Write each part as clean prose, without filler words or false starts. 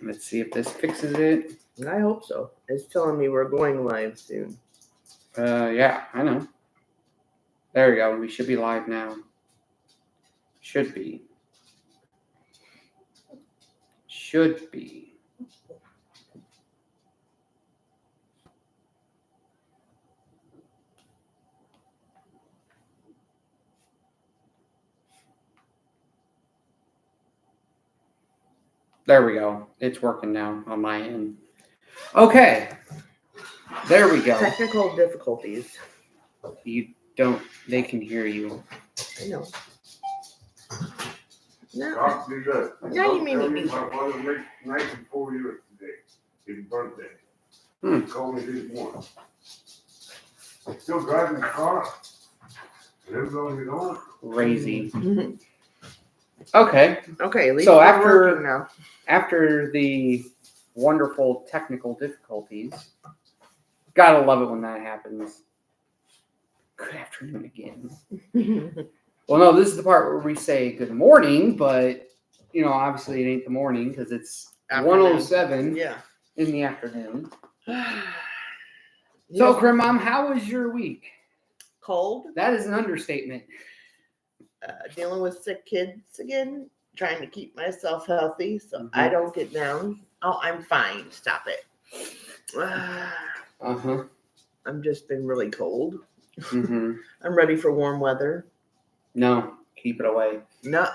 Let's see if this fixes it. I hope so. It's telling me we're going live soon. Yeah, I know. There we go. We should be live now. Should be. There we go. It's working now on my end. Okay. There we go. Technical difficulties. They can hear you. I know. No. God do that. Yeah, you mean me. My brother makes 94 years today. His birthday. Hmm. He called me this morning. He's still driving the car. Lives on his own. Crazy. Okay. Okay, at least So we're working now. After the wonderful technical difficulties, gotta love it when that happens. Good afternoon again. Well, no, this is the part where we say good morning, but, obviously it ain't the morning because it's Afternoon. 1:07 Yeah. in the afternoon. Yeah. So, Grandmom, how was your week? Cold. That is an understatement. Dealing with sick kids again. Trying to keep myself healthy so I don't get down. Oh, I'm fine. Stop it. I'm just been really cold. Mm-hmm. I'm ready for warm weather. No, keep it away. No,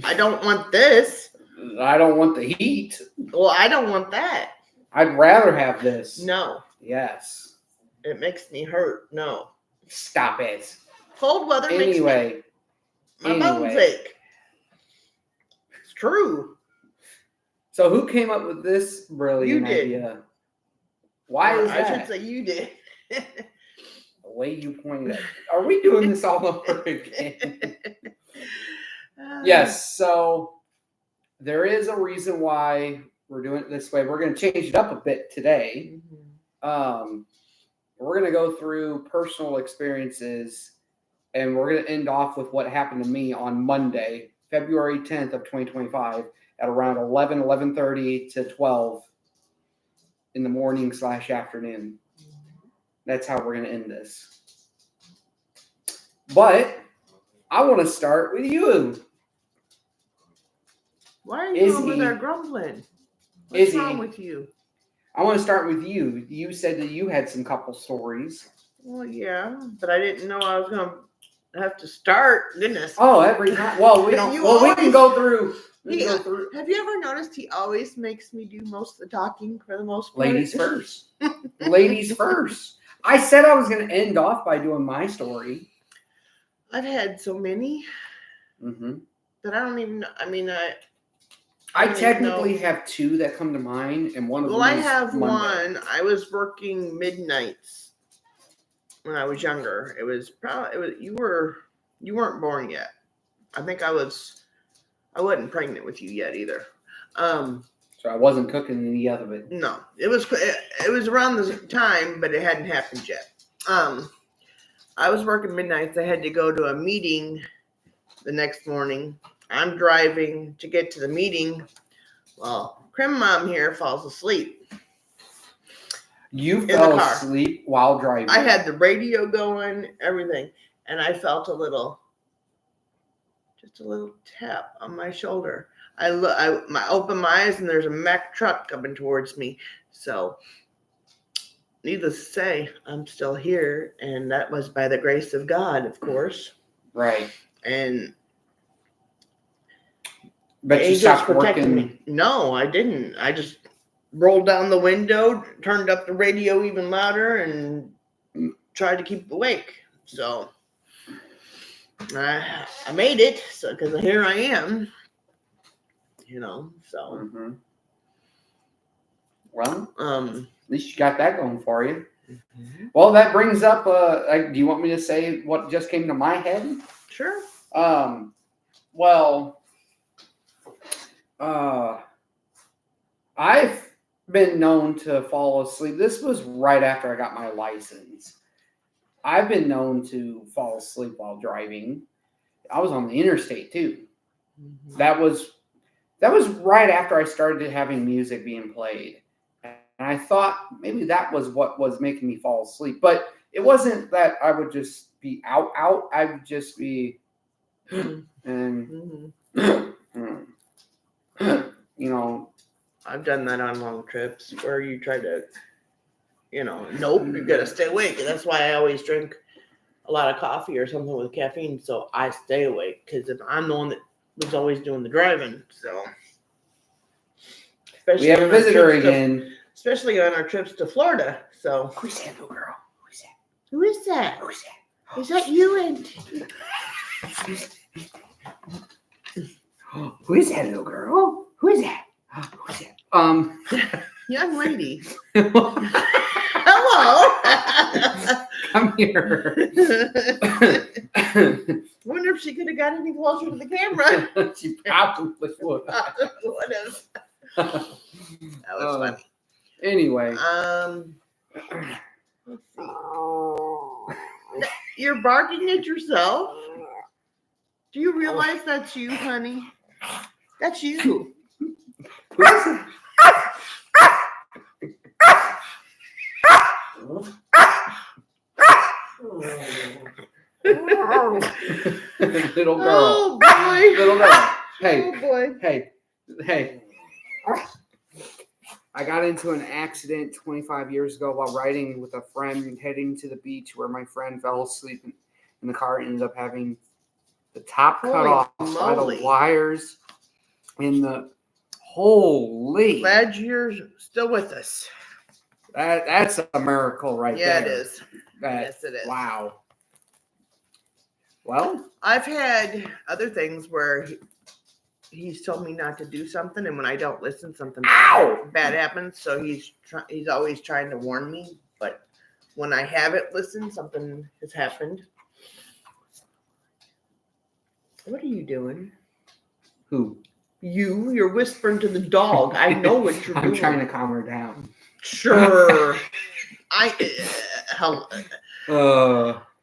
I don't want this. I don't want the heat. Well, I don't want that. I'd rather have this. No. Yes. It makes me hurt. No. Stop it. Cold weather makes my bones ache. It's true. So who came up with this brilliant idea? Why is that? I should say you did. The way you pointed at. Are we doing this all over again? Yes. So there is a reason why we're doing it this way. We're going to change it up a bit today. We're going to go through personal experiences, and we're going to end off with what happened to me on Monday, February 10th of 2025 at around 11:30 to 12 in the morning / afternoon. That's how we're going to end this. But I want to start with you. Why are you over there grumbling? What's wrong with you? I want to start with you. You said that you had some couple stories. Well, yeah, but I didn't know I was going to have to start. Goodness. Oh, every time. Well, we don't. We can go through. Have you ever noticed he always makes me do most of the talking for the most part? Ladies first. Ladies first. I said I was going to end off by doing my story. I've had so many that I don't even know. I mean, I technically have two that come to mind, and one of them. Well, I have one. I was working midnights when I was younger. It was you weren't born yet. I think I wasn't pregnant with you yet either. So I wasn't cooking any of it. No, it was around the time, but it hadn't happened yet. I was working midnights. I had to go to a meeting the next morning. I'm driving to get to the meeting. Well, Crim Mom here falls asleep. You fell asleep while driving. I had the radio going, everything, and I felt just a little tap on my shoulder. I open my eyes and there's a Mack truck coming towards me. So, needless to say, I'm still here, and that was by the grace of God, of course. Right. But you stopped working. Me. No, I didn't. I just rolled down the window, turned up the radio even louder, and tried to keep awake. So I made it. So because here I am. So. Well, at least you got that going for you. Well, that brings up. Do you want me to say what just came to my head? Sure. Well. I've been known to fall asleep. This was right after I got my license. I've been known to fall asleep while driving. I was on the interstate too. That was That was right after I started having music being played. And I thought maybe that was what was making me fall asleep. But it wasn't that I would just be out. I would just be, and, you know. I've done that on long trips where you try to, nope, you got to stay awake. And that's why I always drink a lot of coffee or something with caffeine, so I stay awake. Because if I'm the one that was always doing the driving, so. We have a visitor again. Especially on our trips to Florida. So. Who's that little girl? Who's that? Who is that? Who's that? Is that you? And who is that little girl? Who is that? Who's that? young lady. Hello. Come here. I wonder if she could have got any closer to the camera. She probably would. Would have. That was funny. Anyway. Let's see. You're barking at yourself. Do you realize that's you, honey? That's you. Who is it? Little girl. Oh boy. Little girl. Hey. Oh boy. Hey. I got into an accident 25 years ago while riding with a friend heading to the beach where my friend fell asleep in the car and ended up having the top cut Holy off by moly. the wires in the holy. Glad you're still with us. That's a miracle right Yeah, there. it is. Yes, it is. Wow. Well, I've had other things where he's told me not to do something, and when I don't listen, something bad happens. So he's always trying to warn me, but when I haven't listened, something has happened. What are you doing? who? You're whispering to the dog. I know what you're doing. I'm trying to calm her down. Sure.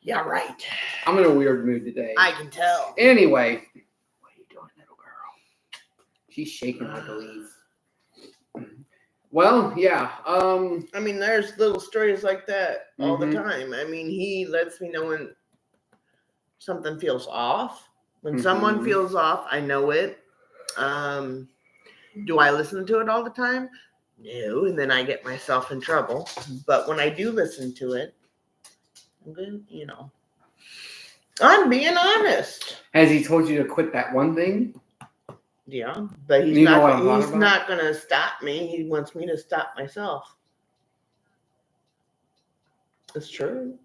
Yeah, right. I'm in a weird mood today. I can tell. Anyway, what are you doing, little girl? She's shaking, I believe. Well, yeah. I mean, there's little stories like that all the Mhm. time. I mean, he lets me know when something feels off. When someone Mhm. feels off, I know it. Do I listen to it all the time? No, and then I get myself in trouble. But when I do listen to it, I'm good, I'm being honest. Has he told you to quit that one thing? Yeah, but he's You know what I'm talking he's about? not going to stop me. He wants me to stop myself. It's true.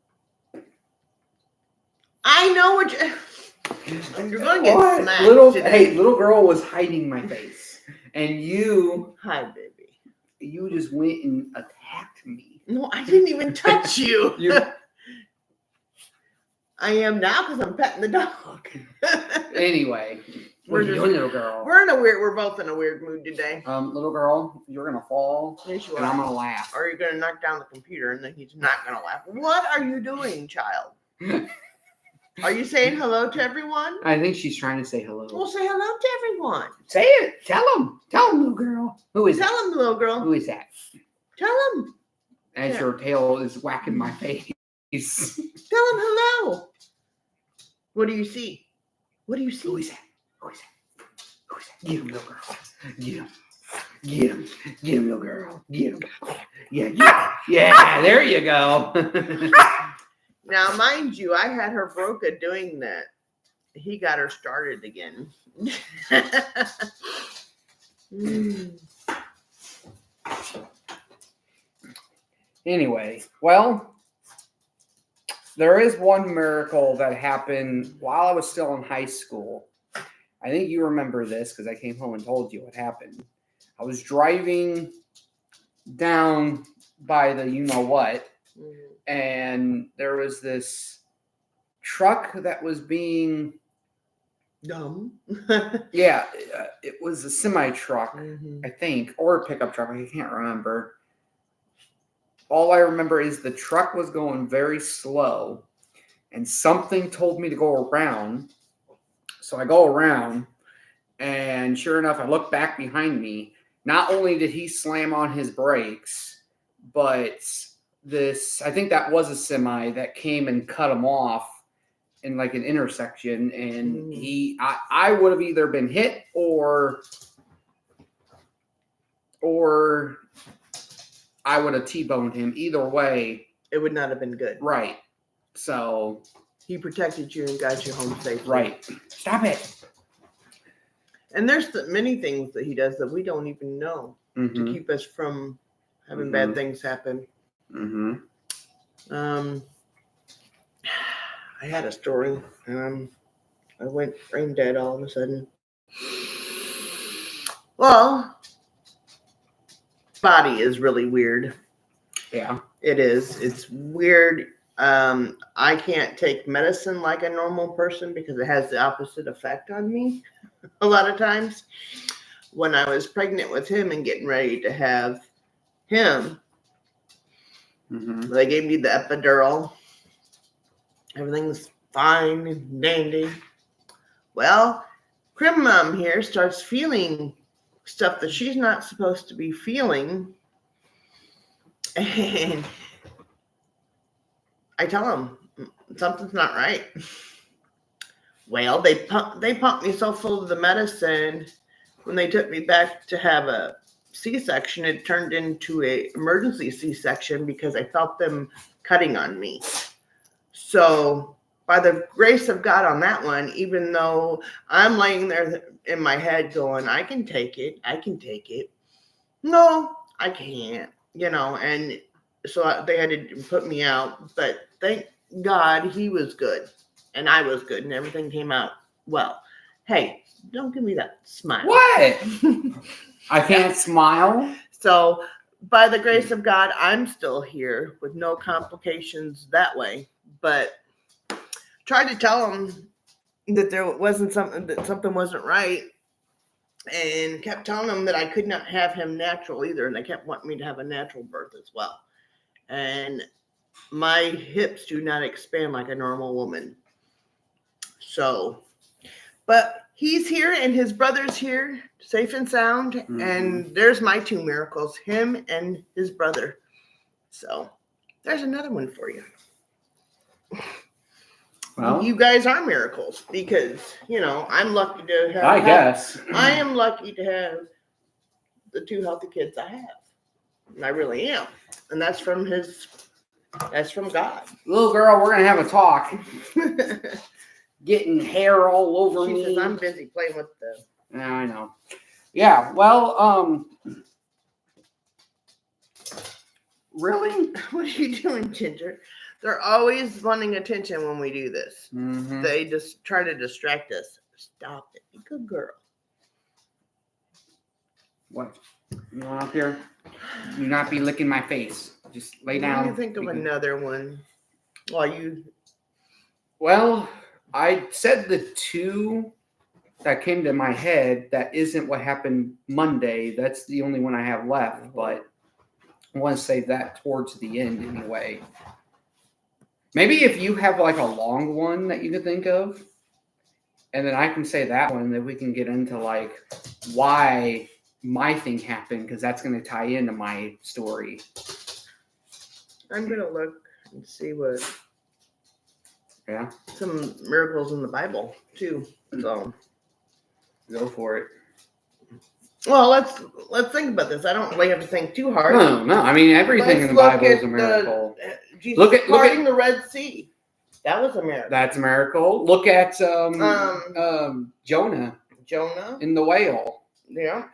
I know what you're going to get What? smacked Hey, today. little girl was hiding my face, and you Hi, baby. just went and attacked me. No, I didn't even touch you. You- I am now because I'm petting the dog. Anyway, what are you doing, little girl? We're both in a weird mood today. Little girl, you're gonna fall, Yes, you and I'm are. gonna laugh. Or you're gonna knock down the computer and then he's not gonna laugh. What are you doing, child? Are you saying hello to everyone? I think she's trying to say hello. Well, say hello to everyone. Say it. Tell him, little girl. Who is Tell that? him, little girl. Who is that? Tell him. As Yeah. your tail is whacking my face. Tell him hello. What do you see? What do you see? Who is that? Who is that? Who is that? Get him, little girl. Get him. Get him. Get him, little girl. Get him. Yeah. Yeah, there you go. Now, mind you, I had her Broca doing that. He got her started again. Anyway, well, there is one miracle that happened while I was still in high school. I think you remember this because I came home and told you what happened. I was driving down by the you-know-what, and there was this truck that was being... Dumb. Yeah, it was a semi-truck, Mhm. I think, or a pickup truck. I can't remember. All I remember is the truck was going very slow, and something told me to go around. So I go around, And sure enough, I looked back behind me. Not only did he slam on his brakes, but I think that was a semi that came and cut him off in like an intersection. And I would have either been hit or I would have T-boned him. Either way, it would not have been good. Right. So he protected you and got you home safely. Right. Stop it. And there's many things that he does that we don't even know to keep us from having bad things happen. I had a story. I went brain dead all of a sudden. Well, body is really weird. Yeah. It is. It's weird. I can't take medicine like a normal person because it has the opposite effect on me a lot of times. When I was pregnant with him and getting ready to have him, they gave me the epidural. Everything's fine and dandy. Well, Crim Mom here starts feeling stuff that she's not supposed to be feeling. And I tell them something's not right. Well, they pumped me so full of the medicine. When they took me back to have a C-section, it turned into an emergency C-section because I felt them cutting on me. So by the grace of God on that one, even though I'm laying there in my head going, I can take it. No, I can't, and so they had to put me out, but thank God he was good and I was good and everything came out well. Hey, don't give me that smile. What? I can't smile. So by the grace of God, I'm still here with no complications that way, but tried to tell them that there wasn't something wasn't right, and kept telling them that I could not have him natural either, and they kept wanting me to have a natural birth as well. And my hips do not expand like a normal woman. So, but he's here and his brother's here, safe and sound, and there's my two miracles, him and his brother. So there's another one for you. Well, you guys are miracles because, I'm lucky to have. I guess. I am lucky to have the two healthy kids I have. And I really am. And that's from God. Little girl, we're going to have a talk. Getting hair all over me. She says, I'm busy playing with the. Yeah, I know. Yeah, well, really? What are you doing, Ginger? They're always wanting attention when we do this. They just try to distract us. Stop it. Be a good girl. What? You want up here? Do not be licking my face. Just lay down. Let me think of another one. Well, I said the two that came to my head. That isn't what happened Monday. That's the only one I have left. But I want to save that towards the end anyway. Maybe if you have like a long one that you could think of, and then I can say that one, that we can get into like why my thing happened, because that's going to tie into my story. I'm going to look and see what. Yeah. Some miracles in the Bible too. So go for it. Well, let's think about this. I don't really have to think too hard. No. I mean, everything in the Bible is a miracle. Jesus look at the Red Sea. That was a miracle. That's a miracle. Look at Jonah. Jonah in the whale. Yeah.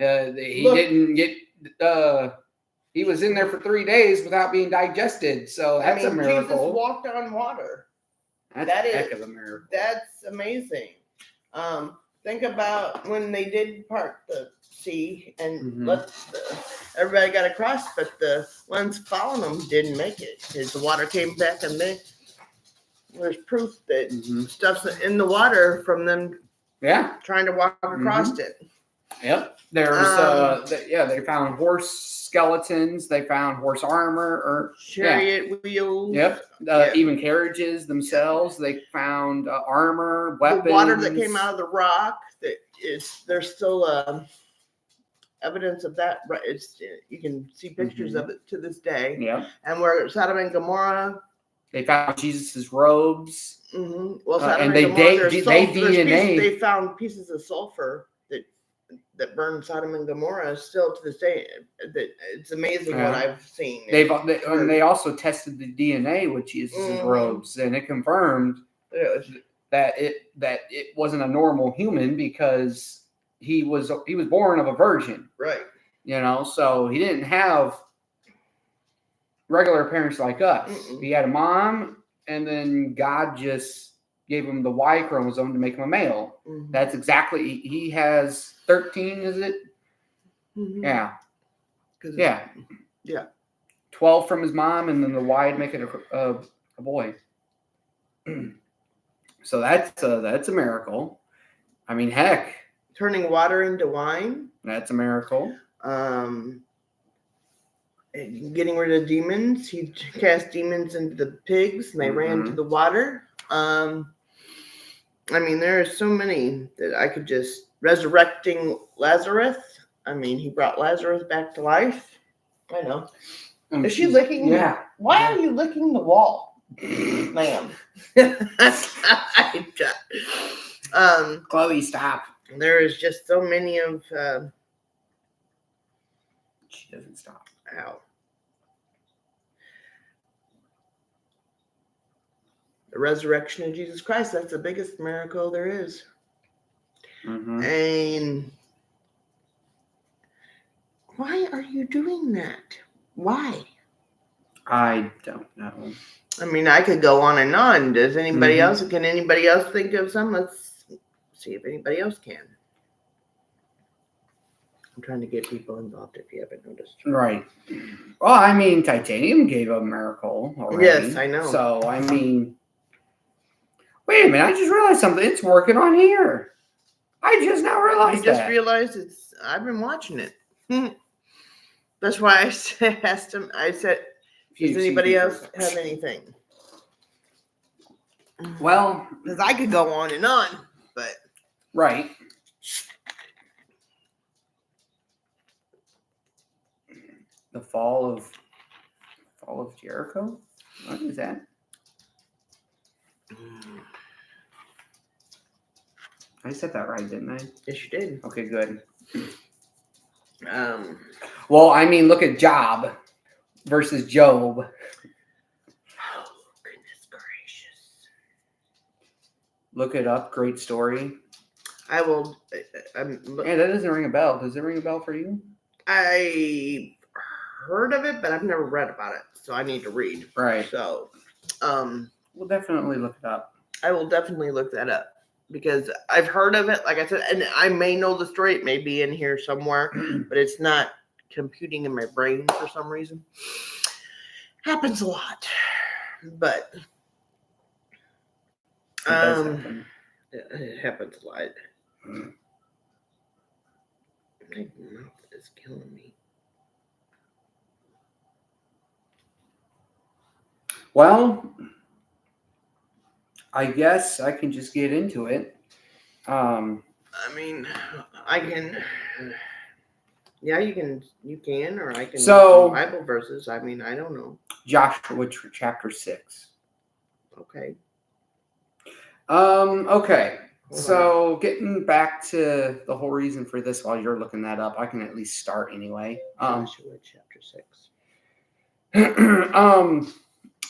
He was in there for 3 days without being digested. So that's a miracle. Jesus walked on water. That's a heck of a miracle. That's amazing. Think about when they did part the sea and everybody got across, but the ones following them didn't make it because the water came back, and there's proof that stuff's in the water from them. Yeah, trying to walk across it. Yep. There's they found horse skeletons. They found horse armor or chariot wheels. Yep. Even carriages themselves. They found armor, weapons. The water that came out of the rock There's still evidence of that. Right, you can see pictures of it to this day. Yeah. And where Sodom and Gomorrah, They found Jesus's robes. Well, Sodom and and Gomorrah, they DNA. they found pieces of sulfur that burned Sodom and Gomorrah still to this day. That it's amazing what I've seen. And they also tested the DNA with Jesus's robes, and it confirmed that it wasn't a normal human because he was born of a virgin, right? So he didn't have regular parents like us. He had a mom, and then God just gave him the Y chromosome to make him a male. That's exactly. He has 13. Is it? Yeah. Yeah. 12 from his mom, and then the Y would make it a boy. So that's a miracle. I mean, heck, turning water into wine. That's a miracle. Getting rid of demons. He cast demons into the pigs, and they ran to the water. I mean, there are so many that I could just resurrecting Lazarus. I mean, he brought Lazarus back to life. I know. Is she licking? Yeah. Why are you licking the wall, ma'am? Chloe, stop. There is just so many of. She doesn't stop. Ow. The resurrection of Jesus Christ. That's the biggest miracle there is. And why are you doing that? Why? I don't know. I mean, I could go on and on. Does anybody else? Can anybody else think of some? Let's see if anybody else can. I'm trying to get people involved if you haven't noticed. Right. Well, I mean, titanium gave a miracle already. Yes, I know. So, I mean, wait a minute. I just realized something. It's working on here. I just now realized that. I just realized I've been watching it. That's why I asked him. I said, does anybody else have anything? Well, because I could go on and on, but. Right. The fall of Jericho? What is that? I said that right, didn't I? Yes, you did. Okay, good. Well, I mean, look at Job versus Job. Oh, goodness gracious. Look it up. Great story. I will. Yeah, that doesn't ring a bell. Does it ring a bell for you? I heard of it, but I've never read about it, so I need to read. Right. So, we'll definitely look it up. I will definitely look that up because I've heard of it. Like I said, and I may know the story. It may be in here somewhere, but it's not computing in my brain for some reason. Happens a lot, but it happens a lot. My mouth is killing me. Well, I guess I can just get into it. I mean, I can. Yeah, you can, or I can. So, Bible verses. I mean, I don't know. Joshua chapter 6. Okay. Okay. So getting back to the whole reason for this, while you're looking that up, I can at least start anyway. Joshua chapter 6.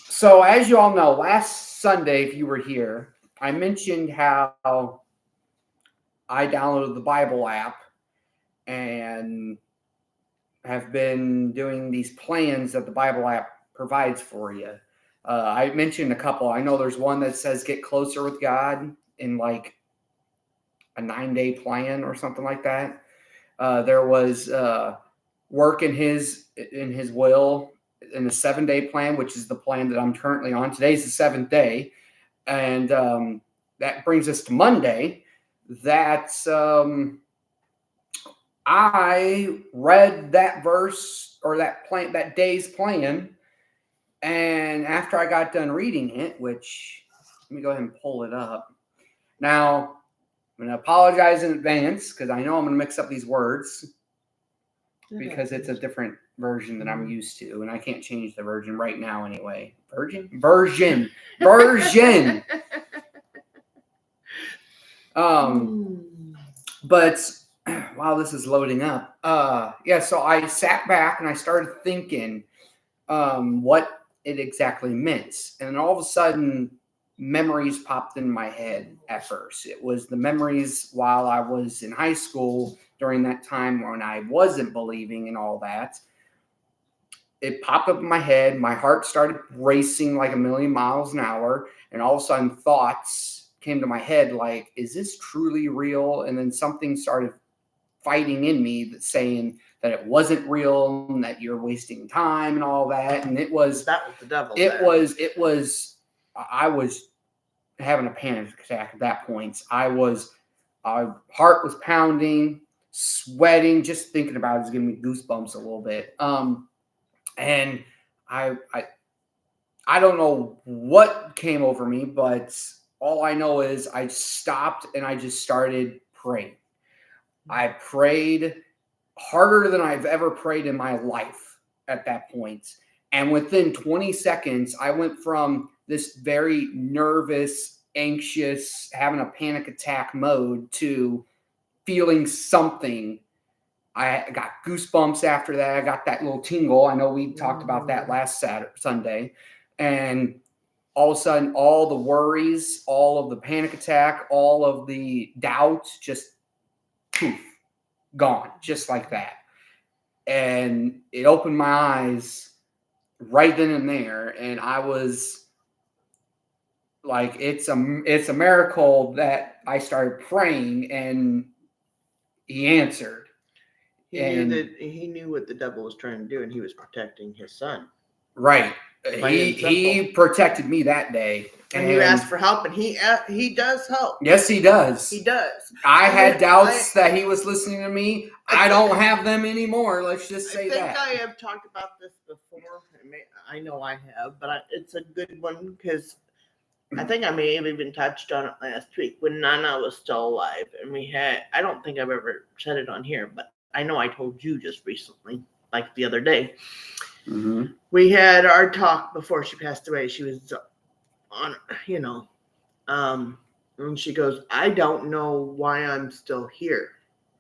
So as you all know, last Sunday, if you were here, I mentioned how I downloaded the Bible app and have been doing these plans that the Bible app provides for you. I mentioned a couple. I know there's one that says get closer with God in like a 9-day plan or something like that. There was work in his will in a 7-day plan, which is the plan that I'm currently on. Today's the 7th day. And that brings us to Monday. That's I read that verse or that plan, that day's plan. And after I got done reading it, which let me go ahead and pull it up. Now, I'm going to apologize in advance because I know I'm going to mix up these words because it's a different version that I'm used to, and I can't change the version right now anyway. Version. But while this is loading up, so I sat back and I started thinking what it exactly meant. And then all of a sudden, memories popped in my head at first. It was the memories while I was in high school during that time when I wasn't believing and all that. It popped up in my head. My heart started racing like a million miles an hour. And all of a sudden, thoughts came to my head like, is this truly real? And then something started fighting in me that's saying that it wasn't real and that you're wasting time and all that. And that was the devil. I was having a panic attack at that point. Our heart was pounding, sweating, just thinking about it is giving me goosebumps a little bit. And I don't know what came over me, but all I know is I stopped and I just started praying. I prayed harder than I've ever prayed in my life at that point. And within 20 seconds, I went from this very nervous, anxious, having a panic attack mode to feeling something. I got goosebumps after that. I got that little tingle. I know we talked about that last Sunday. And all of a sudden, all the worries, all of the panic attack, all of the doubts just poof, gone, just like that. And it opened my eyes right then and there. And I was like, it's a miracle that I started praying and he answered. He knew what the devil was trying to do, and he was protecting his son. Right. He protected me that day. And you asked for help, and he does help. Yes, he does. He does. I had doubts that he was listening to me. I don't have them anymore. Let's just say that. I think I have talked about this before. I know I have, but it's a good one because I think I may have even touched on it last week when Nana was still alive. And I don't think I've ever said it on here, but I know I told you just recently, like the other day. Mm-hmm. We had our talk before she passed away. She was on, and she goes, I don't know why I'm still here.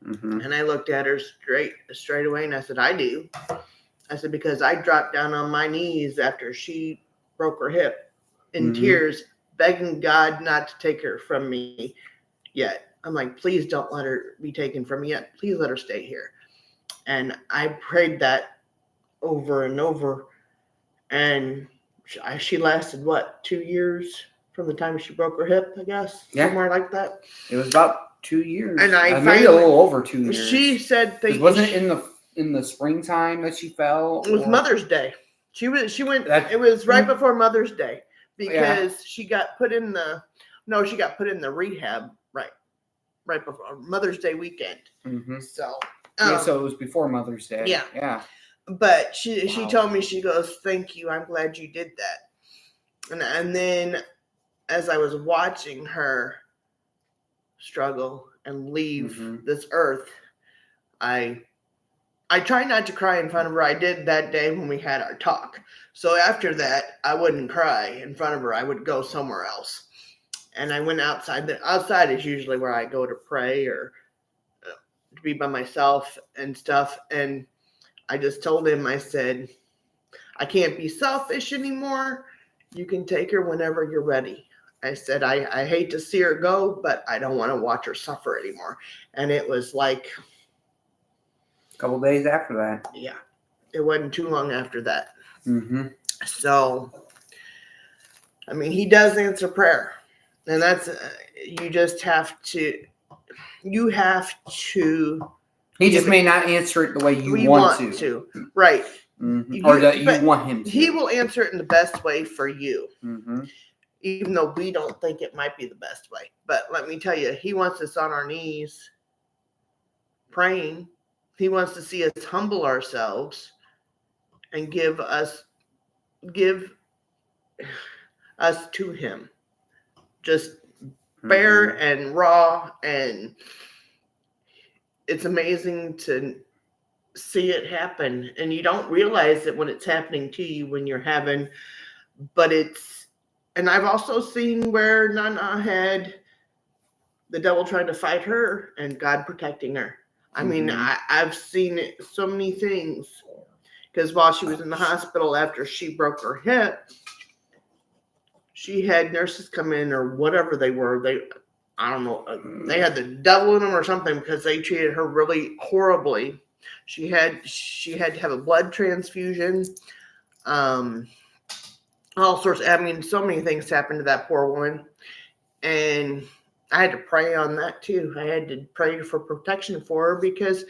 Mm-hmm. And I looked at her straight away, and I said, I do. I said, because I dropped down on my knees after she broke her hip in tears, begging God not to take her from me yet. I'm like, please don't let her be taken from me yet. Please let her stay here. And I prayed that over and over. And she lasted, 2 years from the time she broke her hip, I guess? Yeah. Somewhere like that. It was about 2 years. And maybe a little over 2 years. She said wasn't it in the springtime that she fell? It was Mother's Day. She went, it was right before Mother's Day because she got put in the rehab right before Mother's Day weekend. Mm-hmm. So so it was before Mother's Day. Yeah. But she told me, she goes, thank you. I'm glad you did that. And then as I was watching her struggle and leave this earth, I try not to cry in front of her. I did that day when we had our talk. So after that, I wouldn't cry in front of her. I would go somewhere else. And I went outside. Outside is usually where I go to pray or to be by myself and stuff. And I just told him, I said, I can't be selfish anymore. You can take her whenever you're ready. I said, I hate to see her go, but I don't want to watch her suffer anymore. And it was like a couple days after that. Yeah. It wasn't too long after that. Mm-hmm. So, I mean, he does answer prayer. And that's, you just have to, He just may not answer it the way you want to. Right. Mm-hmm. Or that you want him to. He will answer it in the best way for you. Mm-hmm. Even though we don't think it might be the best way. But let me tell you, he wants us on our knees praying. He wants to see us humble ourselves and give us to him. Just bare and raw, and it's amazing to see it happen. And you don't realize it when it's happening to you when you're having, but it's, and I've also seen where Nana had the devil trying to fight her and God protecting her. I mean, I've seen it, so many things, because while she was in the hospital after she broke her hip, she had nurses come in, or whatever they were. I don't know, they had the devil in them or something, because they treated her really horribly. She had to have a blood transfusion. All sorts. I mean, so many things happened to that poor woman, and I had to pray on that too. I had to pray for protection for her, because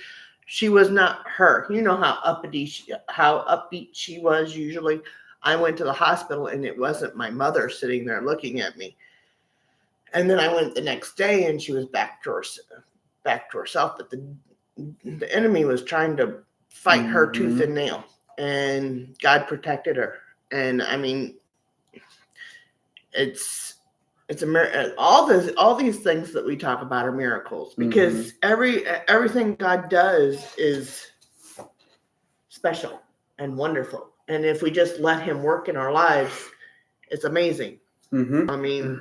she was not her. You know how upbeat she was usually. I went to the hospital and it wasn't my mother sitting there looking at me. And then I went the next day and she was back to herself. But the enemy was trying to fight her tooth and nail, and God protected her. And I mean, it's a all these things that we talk about are miracles, because everything God does is special and wonderful. And if we just let him work in our lives, it's amazing. I mean,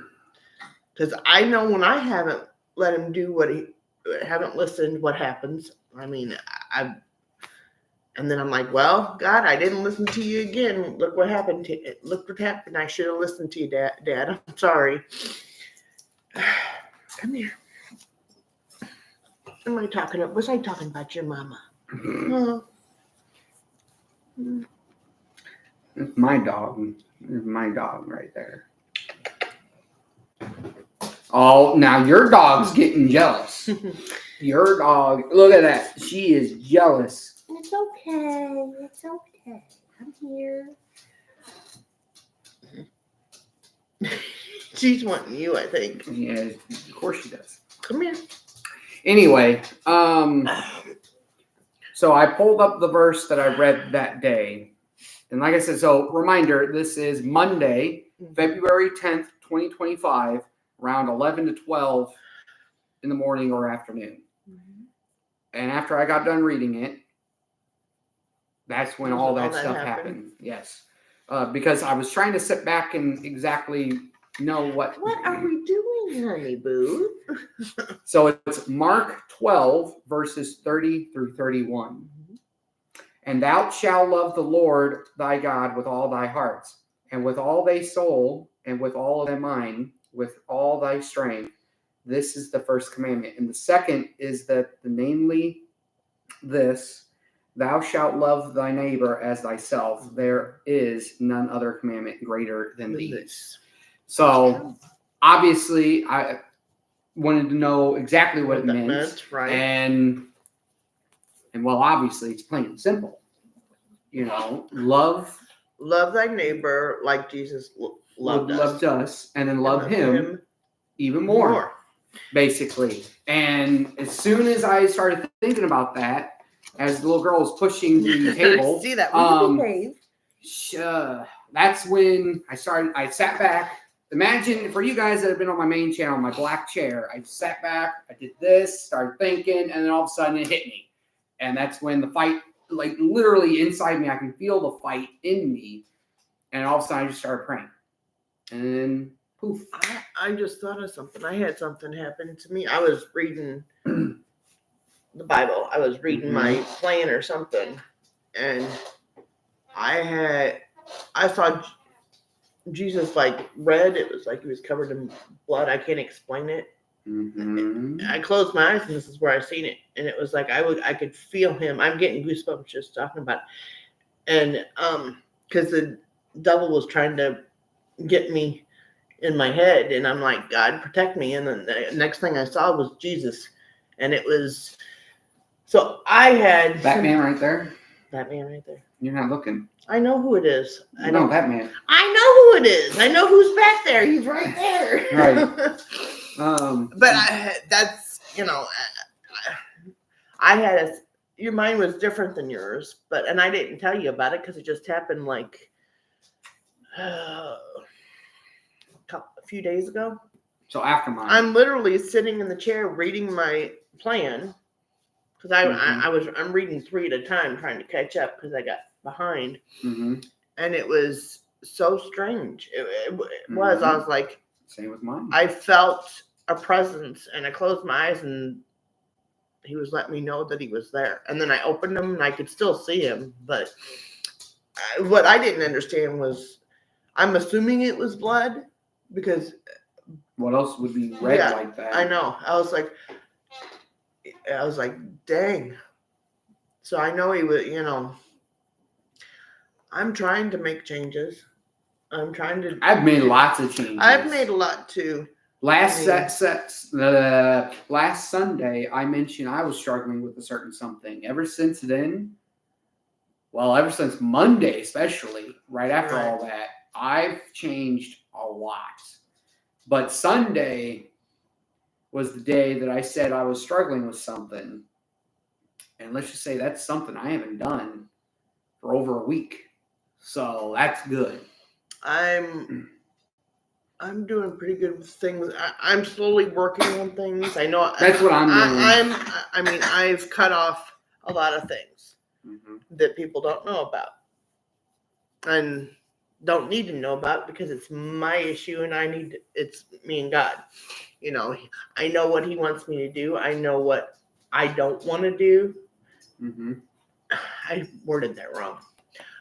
because I know when I haven't let him do haven't listened, what happens. I mean, and then I'm like, well, God, I didn't listen to you again. Look what happened. Look what happened. I should have listened to you, Dad. I'm sorry. Come here. Am I talking? Was I talking about your mama? It's my dog. It's my dog right there. Oh, now your dog's getting jealous. Your dog, look at that. She is jealous. It's okay. It's okay. I'm here. She's wanting you, I think. Yeah, of course she does. Come here. Anyway, so I pulled up the verse that I read that day. And like I said, so reminder, this is Monday, February 10th, 2025, around 11 to 12 in the morning or afternoon. And after I got done reading it, that's when all that stuff happened. Yes. Because I was trying to sit back and exactly know what are we doing, honey boo? So it's Mark 12, verses 30 through 31. And thou shalt love the Lord thy God with all thy heart, and with all thy soul, and with all thy mind, with all thy strength. This is the first commandment. And the second is namely this, thou shalt love thy neighbor as thyself. There is none other commandment greater than these. So obviously I wanted to know exactly what it meant. Right. And well, obviously it's plain and simple. You know, love thy neighbor like Jesus loved us, and then love him even more, basically. And as soon as I started thinking about that, as the little girl was pushing the table, see that? That's when I sat back. Imagine for you guys that have been on my main channel, my black chair, I sat back, I did this, started thinking, and then all of a sudden it hit me. And that's when the fight, like literally inside me, I can feel the fight in me. And all of a sudden I just started praying. And then poof. I just thought of something. I had something happen to me. I was reading the Bible. I was reading my plan or something. And I saw Jesus like red. It was like he was covered in blood. I can't explain it. I closed my eyes and this is where I seen it. And it was like I could feel him. I'm getting goosebumps just talking about it. And because the devil was trying to get me in my head, and I'm like, God protect me. And then the next thing I saw was Jesus. And it was, so I had Batman right there. Batman right there. You're not looking. I know who it is. I know Batman. I know who it is. I know who's back there. He's right there. Right. But that's, I had your mind was different than yours, and I didn't tell you about it because it just happened like a few days ago. So after mine. I'm literally sitting in the chair reading my plan because I'm reading 3 at a time trying to catch up because I got behind, and it was so strange. It was. I was like, same with mine. I felt a presence, and I closed my eyes, and he was letting me know that he was there. And then I opened them, and I could still see him, but what I didn't understand was, I'm assuming it was blood because. What else would be red like that? I know. I was like, dang. So I know he was, I'm trying to make changes. I've made lots of changes. I've made a lot too. Last Sunday, I mentioned I was struggling with a certain something. Ever since then, ever since Monday, especially, right after all that, I've changed a lot. But Sunday was the day that I said I was struggling with something. And let's just say that's something I haven't done for over a week. So that's good. I'm doing pretty good with things. I'm slowly working on things. I know that's what I'm doing. I've cut off a lot of things that people don't know about. And don't need to know about because it's my issue and it's me and God. I know what he wants me to do. I know what I don't want to do. I worded that wrong.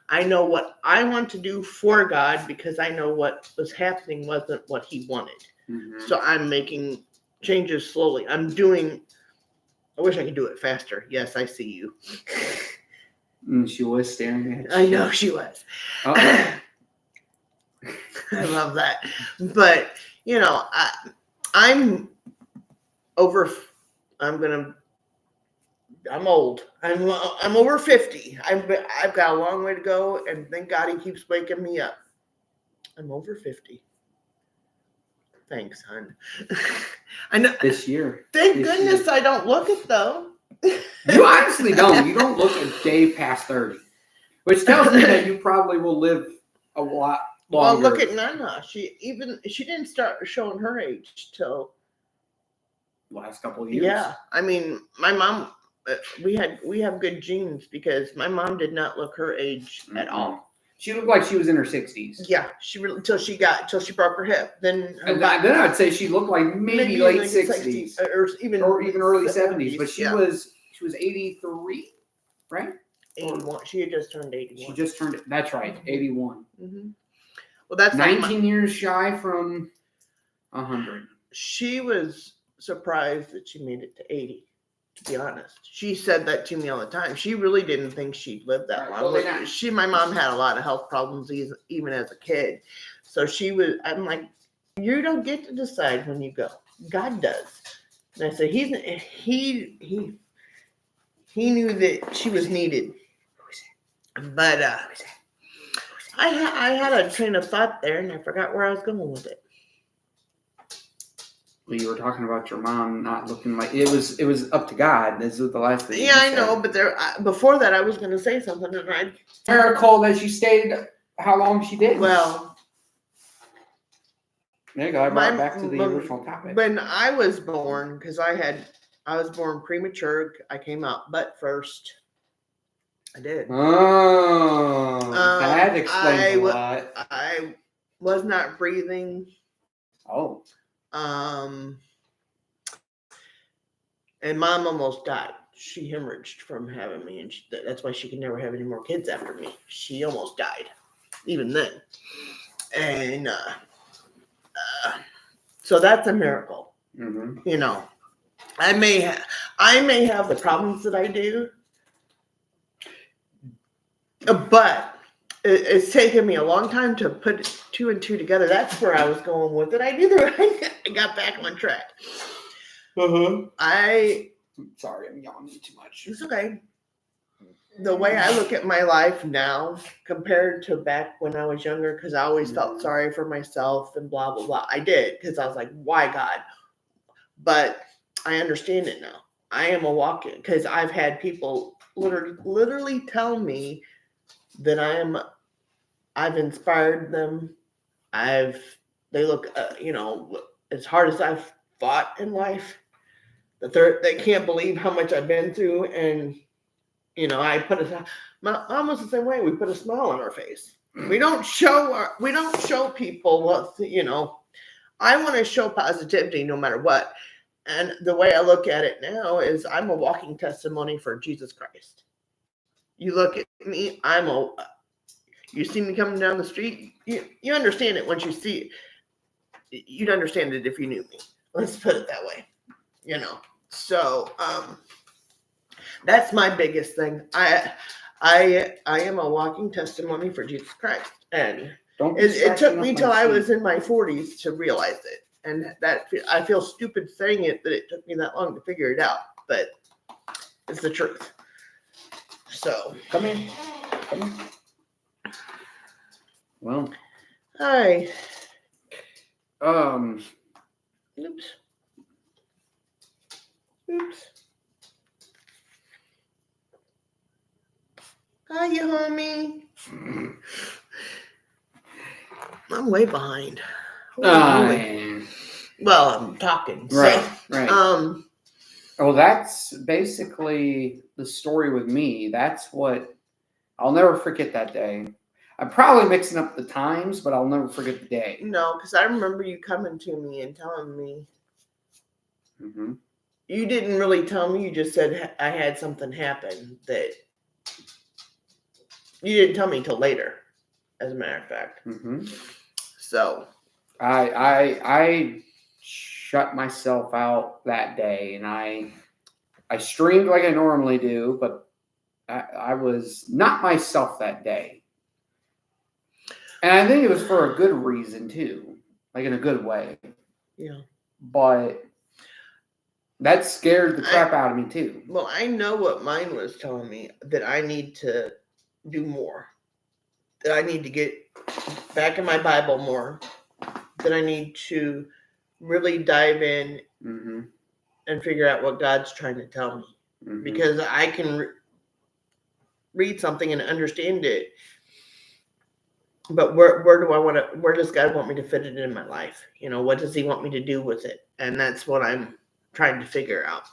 I know what I want to do for God because I know what was happening wasn't what he wanted. So I'm making changes slowly. I wish I could do it faster. Yes, I see you. She was staring at you. I know she was. I love that. But, I'm old. I'm over 50. I've got a long way to go, and thank God he keeps waking me up. I'm over 50. Thanks, hon. I know. This year. Thank goodness I don't look it, though. You honestly don't. You don't look a day past 30. Which tells me that you probably will live a lot longer. Well, look at Nana. She didn't start showing her age till last couple of years. Yeah, I mean, my mom. We have good genes because my mom did not look her age at all. She looked like she was in her 60s. Yeah, till she broke her hip. Then I'd say she looked like maybe late 60s or even early 70s. But she was 83, right? 81. She had just turned 81. She just turned. That's right, 81. Well, that's 19 years shy from 100. She was surprised that she made it to 80. To be honest, she said that to me all the time. She really didn't think she'd live that long. My mom had a lot of health problems even as a kid. So I'm like, you don't get to decide when you go. God does. And I said, he knew that she was needed. But I had a train of thought there, and I forgot where I was going with it. Well, you were talking about your mom not looking like it was up to God. This was the last thing. Yeah, I know, but before that, I was going to say something, and miracle that she stayed how long she did. Well, there you go. I brought it back to the original topic. When I was born, because I was born premature. I came out butt first. I did. Oh, that explains a lot. I was not breathing. Oh. And Mom almost died. She hemorrhaged from having me, and that's why she could never have any more kids after me. She almost died, even then. And so that's a miracle. I may have the problems that I do, but it's taken me a long time to put 2 and 2 together. That's where I was going with it. I got back on track. Sorry, I'm yawning too much. It's okay. The way I look at my life now compared to back when I was younger, because I always felt sorry for myself and blah, blah, blah. I did, because I was like, why God? But I understand it now. I am a walk-in, because I've had people literally tell me that I've inspired them. They look, as hard as I've fought in life, that they can't believe how much I've been through. And, I put almost the same way. We put a smile on our face. We don't show people what, I want to show positivity no matter what. And the way I look at it now is I'm a walking testimony for Jesus Christ. You look at me, you see me coming down the street, you understand it once you see it. You'd understand it if you knew me. Let's put it that way. So that's my biggest thing. I am a walking testimony for Jesus Christ. And it took me till I was in my 40s to realize it. And that I feel stupid saying it, that it took me that long to figure it out. But it's the truth. So Come in. Well. Hi. Oops. Hi, you homie. I'm way behind. Well, I'm talking. Right. So, Right. Well, that's basically the story with me. That's what I'll never forget that day. I'm probably mixing up the times, but I'll never forget the day. No, because I remember you coming to me and telling me. Mm-hmm. You didn't really tell me. You just said I had something happen that you didn't tell me until later, as a matter of fact. Mm-hmm. So I shut myself out that day, and I streamed like I normally do, but I was not myself that day. And I think it was for a good reason too, like in a good way. Yeah. But that scared the crap out of me too. Well, I know what mine was telling me, that I need to do more. That I need to get back in my Bible more. That I need to really dive in and figure out what God's trying to tell me. Mm-hmm. Because I can read something and understand it. But where does God want me to fit it in my life? What does he want me to do with it? And that's what I'm trying to figure out.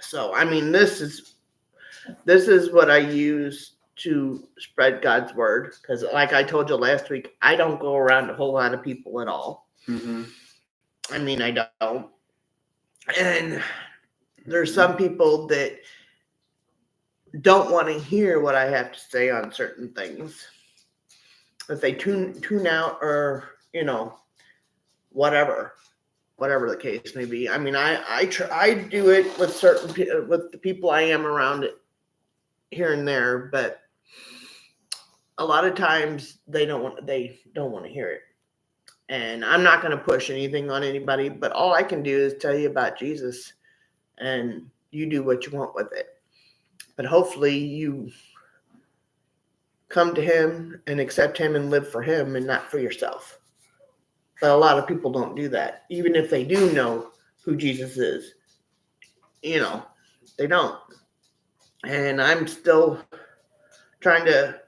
So, I mean, this is what I use to spread God's word. Because like I told you last week, I don't go around a whole lot of people at all. Mm-hmm. I mean, I don't. And there's some people that don't want to hear what I have to say on certain things. If they tune out, or whatever the case may be. I mean, I do it with with the people I am around it here and there, but a lot of times they don't want to hear it. And I'm not going to push anything on anybody, but all I can do is tell you about Jesus, and you do what you want with it. But hopefully you come to him and accept him and live for him and not for yourself. But a lot of people don't do that. Even if they do know who Jesus is, they don't. And I'm still trying to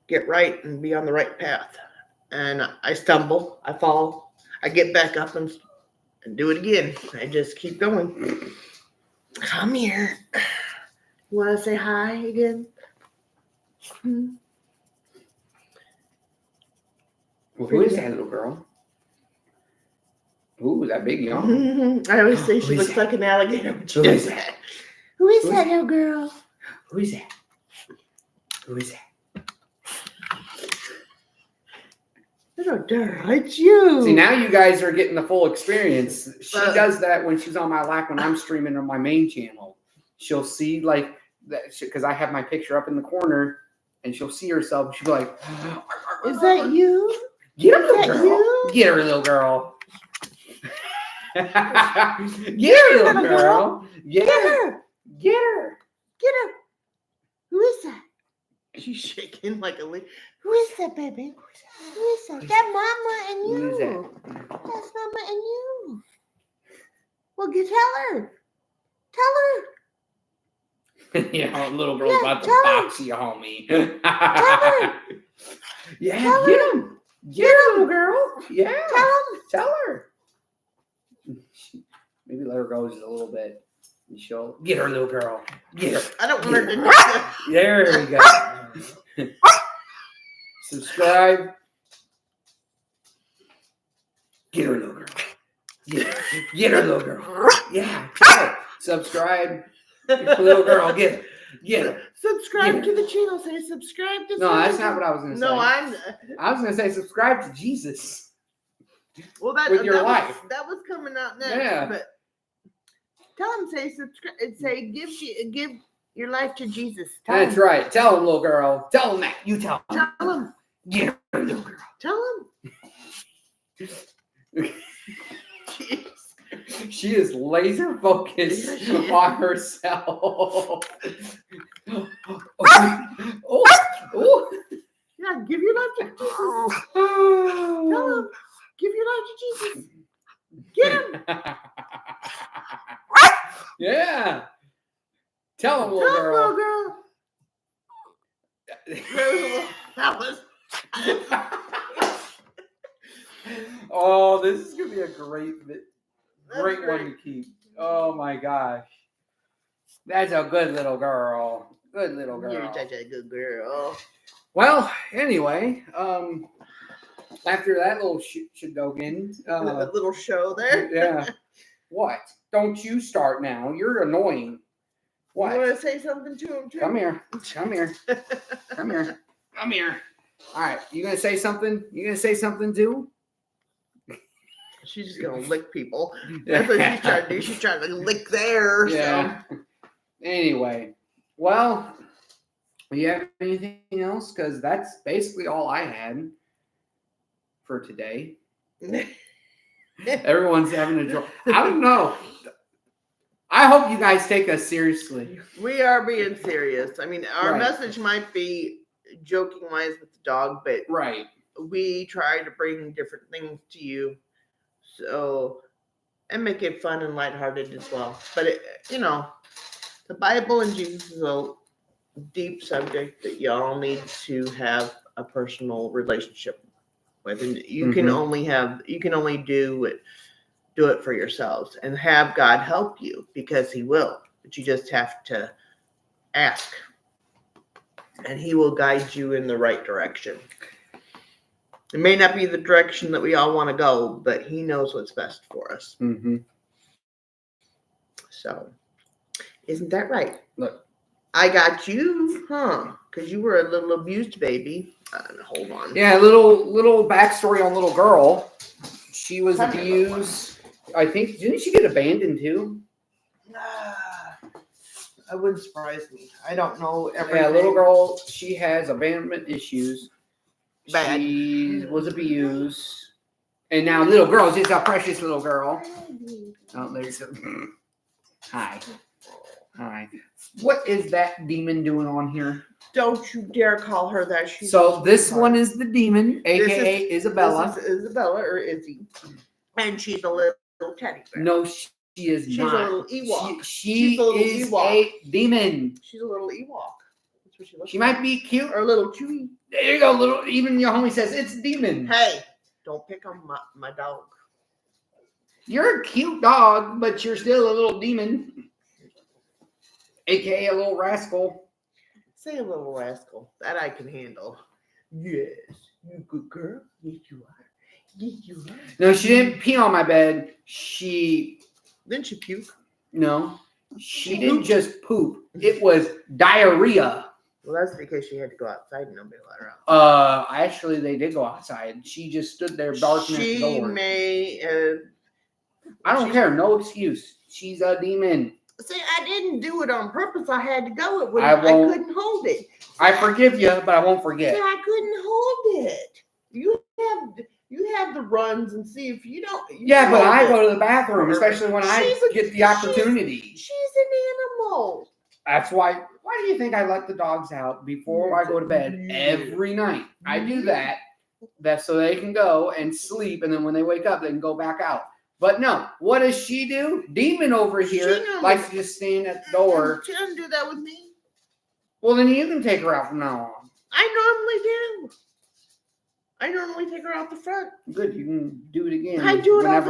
get right and be on the right path. And I stumble, I fall, I get back up and do it again. I just keep going. Come here. You want to say hi again? Well, who is that little girl? Ooh, that big yawn. I always say she looks like an alligator. Who is that? Who is that little girl? Who is that? Who is that? Little girl, it's you. See, now you guys are getting the full experience. She does that when she's on my lap when I'm streaming on my main channel. She'll see like that because I have my picture up in the corner, and she'll see herself. She'll be like, "Is that you? Get her, little girl. You? Get her, little girl. Get her, little girl. Get her. Get her. Get her. Who is that? She's shaking like a leaf. Who is that, baby? Who is that? That Mama and you. Who is that? That's Mama and you. Well, tell her. Tell her. Yeah, little girl's about to box you, homie. Tell her. Yeah, get him. Get her, little girl. Yeah. Tell him. Tell her. let her go just a little bit. And she'll get her, little girl. Get her. I don't want her to do that. There we go. Subscribe. Get her, little girl. Get her, little girl. Yeah, try it. Subscribe. Little girl, get her. Get her. Subscribe to the channel. Say subscribe to. No, that's not what I was going to say. No, I was going to say subscribe to Jesus. Well, that With your that life. that was coming out next. Yeah. But tell them, say subscribe. Say give your life to Jesus. Tell That's them. right. Tell him, little girl. Tell him that. You tell him. Tell them. Get her, little girl. Tell them. She is laser focused on herself. Oh. Yeah, give your life to Jesus. Tell him. Give your life to Jesus. Get him. Yeah. Tell him, Tell little him, girl. little girl. That was. Oh, this is gonna be a great That's one to keep. Oh my gosh. That's a good little girl. Good little girl. You're such a good girl. Well, anyway, after that little shit-dogan, A little show there. yeah. What? Don't you start now. You're annoying. What? You want to say something to him too? Come here. Come here. Come here. Come here. All right. You gonna say something? You gonna say something too? She's just gonna lick people. That's what she's trying to do. She's trying to lick theirs. Yeah. So. Anyway, well, you have anything else? Because that's basically all I had for today. Everyone's having a joy. I don't know. I hope you guys take us seriously. We are being serious. I mean, our Right. message might be joking wise with the dog, but Right. we try to bring different things to you. So, and make it fun and lighthearted as well. But, the Bible and Jesus is a deep subject that y'all need to have a personal relationship with. And you can only do it for yourselves and have God help you, because he will. But you just have to ask. And he will guide you in the right direction. It may not be the direction that we all want to go, but he knows what's best for us. Mm-hmm. So, isn't that right? Look. I got you, huh? Because you were a little abused baby. Hold on. Yeah, little backstory on little girl. She was Kind of abused. I think, didn't she get abandoned too? That wouldn't surprise me. I don't know everything. Yeah, little girl, she has abandonment issues. Bad. She was abused. And now little girl's just a precious little girl. Oh, there's a... Hi. Hi. What is that demon doing on here? Don't you dare call her that. She's So this one is the demon, aka Isabella. This is Isabella or Izzy. And she's a little teddy bear. No, she is She's not. a little Ewok. She She's a little is Ewok. a demon. She's a little Ewok. That's what she looks She like. might be cute. Or a little Chewy. There you go, little. Even your homie says it's a demon. Hey, don't pick on my dog. You're a cute dog, but you're still a little demon, aka a little rascal. Say a little rascal. That I can handle. Yes, you good girl. Yes, you are. Yes, you are. No, she didn't pee on my bed. Didn't she puke? No, she didn't just poop. It was diarrhea. Well, that's because she had to go outside and nobody let her out. Actually, they did go outside. She just stood there barking at the She door. may. I don't care. No excuse. She's a demon. See, I didn't do it on purpose. I had to go. I I won't- couldn't hold it. I forgive you, but I won't See, forget. I couldn't hold it. You have the runs and see if you don't. Yeah, but I hold go it. to the bathroom, especially when I She's a- get the opportunity. She's an animal. That's why. Why do you think I let the dogs out before I go to bed every night? I do that. That's so they can go and sleep, and then when they wake up, they can go back out. But no, what does she do? Demon over here She knows. likes to just stand at the door. She doesn't do that with me. Well, then you can take her out from now on. I normally do. I normally take her out the front. Good, you can do it again. I do it all the whenever